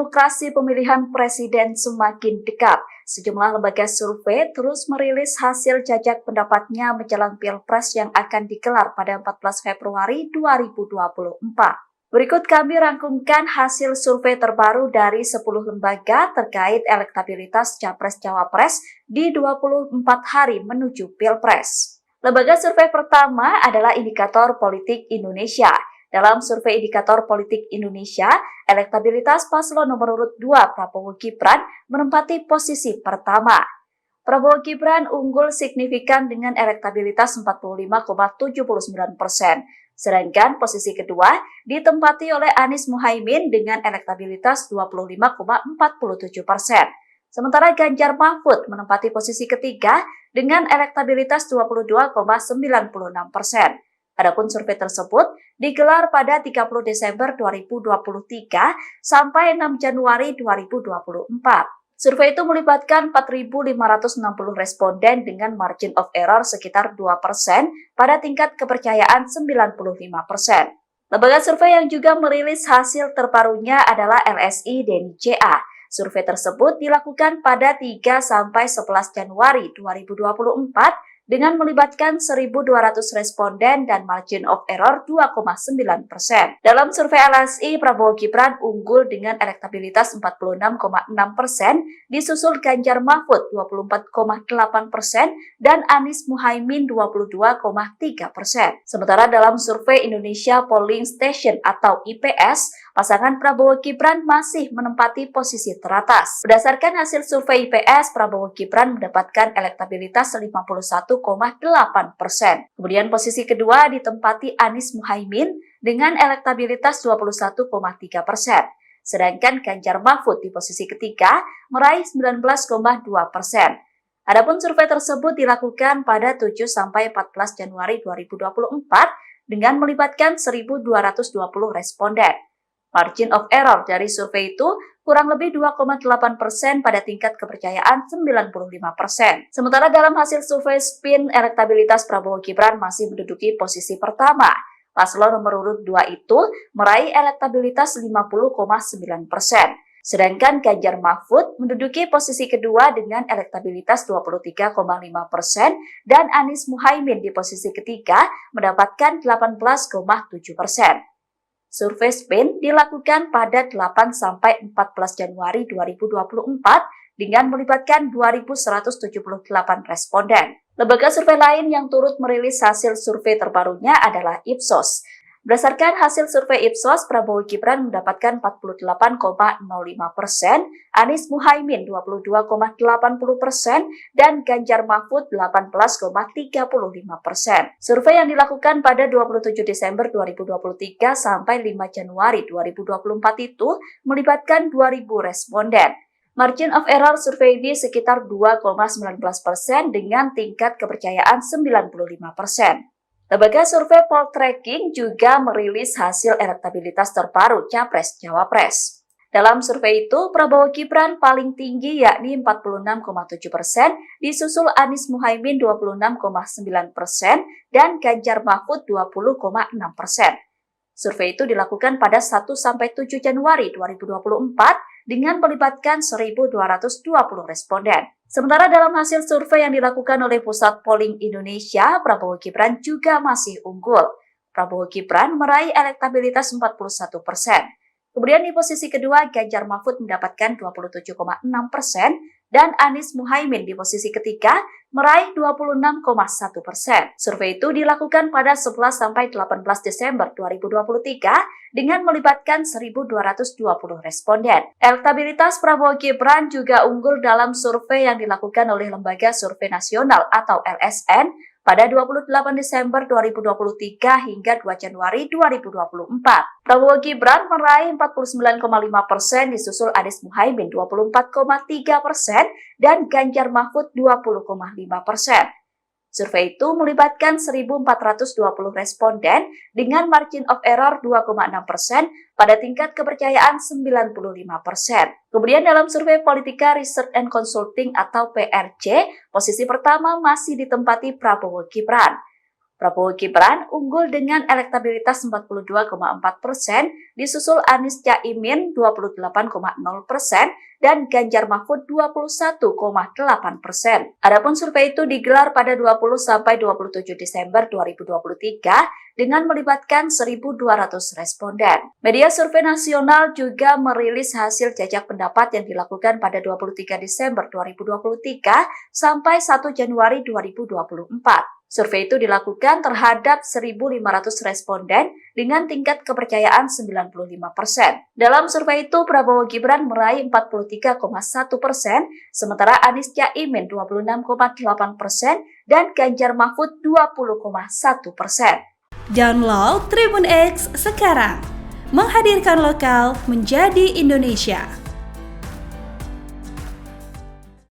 Demokrasi pemilihan presiden semakin dekat. Sejumlah lembaga survei terus merilis hasil jajak pendapatnya menjelang Pilpres yang akan digelar pada 14 Februari 2024. Berikut kami rangkumkan hasil survei terbaru dari 10 lembaga terkait elektabilitas Capres-Cawapres di 24 hari menuju Pilpres. Lembaga survei pertama adalah Indikator Politik Indonesia. Dalam survei Indikator Politik Indonesia, elektabilitas paslon nomor urut 2 Prabowo Gibran menempati posisi pertama. Prabowo Gibran unggul signifikan dengan elektabilitas 45,79%. Sedangkan posisi kedua ditempati oleh Anies Muhaimin dengan elektabilitas 25,47%. Sementara Ganjar Mahfud menempati posisi ketiga dengan elektabilitas 22,96%. Adapun survei tersebut digelar pada 30 Desember 2023 sampai 6 Januari 2024. Survei itu melibatkan 4.560 responden dengan margin of error sekitar 2% pada tingkat kepercayaan 95%. Lembaga survei yang juga merilis hasil terbarunya adalah LSI DNICA. Survei tersebut dilakukan pada 3 sampai 11 Januari 2024 dengan melibatkan 1.200 responden dan margin of error 2,9%. Dalam survei LSI, Prabowo Gibran unggul dengan elektabilitas 46,6%, disusul Ganjar Mahfud 24,8% dan Anies Muhaimin 22,3%. Sementara dalam survei Indonesia Polling Station atau IPS, pasangan Prabowo Gibran masih menempati posisi teratas. Berdasarkan hasil survei IPS, Prabowo Gibran mendapatkan elektabilitas 51,8%. Kemudian posisi kedua ditempati Anies Muhaimin dengan elektabilitas 21,3%. Sedangkan Ganjar Mahfud di posisi ketiga meraih 19,2%. Adapun survei tersebut dilakukan pada 7 sampai 14 Januari 2024 dengan melibatkan 1.220 responden. Margin of error dari survei itu kurang lebih 2,8% pada tingkat kepercayaan 95%. Sementara dalam hasil survei SPIN, elektabilitas Prabowo Gibran masih menduduki posisi pertama. Paslon nomor urut 2 itu meraih elektabilitas 50,9%. Sedangkan Ganjar Mahfud menduduki posisi kedua dengan elektabilitas 23,5% dan Anies Muhaimin di posisi ketiga mendapatkan 18,7%. Survei SPIN dilakukan pada 8 sampai 14 Januari 2024 dengan melibatkan 2.178 responden. Lembaga survei lain yang turut merilis hasil survei terbarunya adalah Ipsos. Berdasarkan hasil survei Ipsos, Prabowo Gibran mendapatkan 48,05%, Anies Muhaimin 22,80%, dan Ganjar Mahfud 18,35%. Survei yang dilakukan pada 27 Desember 2023 sampai 5 Januari 2024 itu melibatkan 2.000 responden. Margin of error survei ini sekitar 2,19% dengan tingkat kepercayaan 95%. Lembaga survei Poltreking juga merilis hasil elektabilitas terbaru Capres-Cawapres. Dalam survei itu, Prabowo Gibran paling tinggi yakni 46,7%, disusul Anies Muhaimin 26,9% dan Ganjar Mahfud 20,6%. Survei itu dilakukan pada 1 sampai 7 Januari 2024 dengan melibatkan 1.220 responden. Sementara dalam hasil survei yang dilakukan oleh Pusat Polling Indonesia, Prabowo Gibran juga masih unggul. Prabowo Gibran meraih elektabilitas 41%. Kemudian di posisi kedua, Ganjar Mahfud mendapatkan 27,6% dan Anies Muhaimin di posisi ketiga meraih 26,1%. Survei itu dilakukan pada 11 sampai 18 Desember 2023 dengan melibatkan 1.220 responden. Elektabilitas Prabowo Gibran juga unggul dalam survei yang dilakukan oleh Lembaga Survei Nasional atau LSN pada 28 Desember 2023 hingga 2 Januari 2024. Prabowo Gibran meraih 49,5%, disusul Anies Muhaimin 24,3% dan Ganjar Mahfud 20,5%. Survei itu melibatkan 1.420 responden dengan margin of error 2,6% pada tingkat kepercayaan 95%. Kemudian dalam survei Politika Research and Consulting atau PRC, posisi pertama masih ditempati Prabowo Gibran. Prabowo Gibran unggul dengan elektabilitas 42,4%, disusul Anies Caimin 28,0% dan Ganjar Mahfud 21,8%. Adapun survei itu digelar pada 20 sampai 27 Desember 2023 dengan melibatkan 1.200 responden. Media survei nasional juga merilis hasil jajak pendapat yang dilakukan pada 23 Desember 2023 sampai 1 Januari 2024. Survei itu dilakukan terhadap 1.500 responden dengan tingkat kepercayaan 95%. Dalam survei itu, Prabowo Gibran meraih 43,1%, sementara Anies Caimin 26,8% dan Ganjar Mahfud 20,1%. Download Tribun X sekarang, menghadirkan lokal menjadi Indonesia.